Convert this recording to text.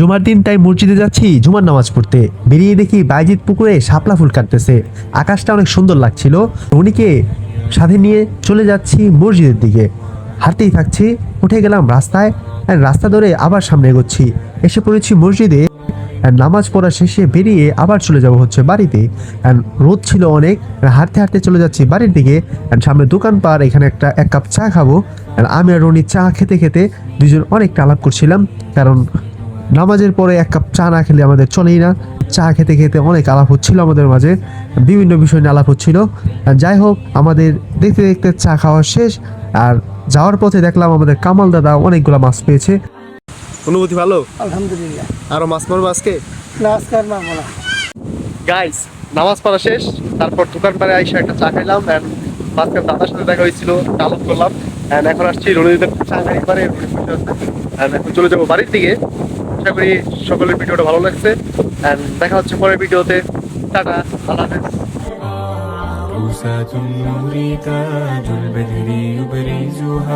জুমার দিন তাই মসজিদে যাচ্ছি জুমার নামাজ পড়তে। বেরিয়ে দেখি বাইজিৎ পুকুরে শাপলা ফুল কাটতেছে। আকাশটা অনেক সুন্দর লাগছিল। রনিকে সাথে নিয়ে চলে যাচ্ছি মসজিদের দিকে। হাঁটতেই থাকছি, উঠে গেলাম রাস্তায়। রাস্তা ধরে আবার সামনে এগোচ্ছি। এসে পড়েছি মসজিদে। নামাজ পড়া শেষে বেরিয়ে আবার চলে যাব হচ্ছে বাড়িতে। রোদ ছিল অনেক। হাঁটতে হাঁটতে চলে যাচ্ছি বাড়ির দিকে। সামনে দোকান পার, এখানে এক কাপ চা খাবো। আমি আর রনি চা খেতে খেতে দুজন অনেকটা আলাপ করছিলাম, কারণ নামাজের পরে এক কাপ চা না খেলে আমাদের চলেই না। চা খেতে খেতে অনেক আলাপ হচ্ছিল আমাদের মাঝে, বিভিন্ন বিষয় নিয়ে আলাপ হচ্ছিল। যাই হোক, আমাদের দেখতে দেখতে চা খাওয়া শেষ। আর যাওয়ার পথে দেখলাম আমাদের কামাল দাদা অনেকগুলো মাছ পেয়েছে। অনুভূতি ভালো? আলহামদুলিল্লাহ। আরো মাছ মারবো আজকে? না, আজকে আর মারবো না। গাইস, নামাজ পড়া শেষ, তারপর দোকান পাড়ে আইসা একটা চা খাইলাম। মাঝখানে দাদার সাথে দেখা হয়েছিল, আলাপ করলাম। এখন আসছি রনিদের চা খাই পারে। এখন চলে যাবো বাড়ির দিকে। আশা করি সকলের ভিডিওটা ভালো লাগছে। দেখা হচ্ছে পরের ভিডিওতে। টাটা, আল্লাহ হাফেজ। عروسة النور تاج البدر يبرزها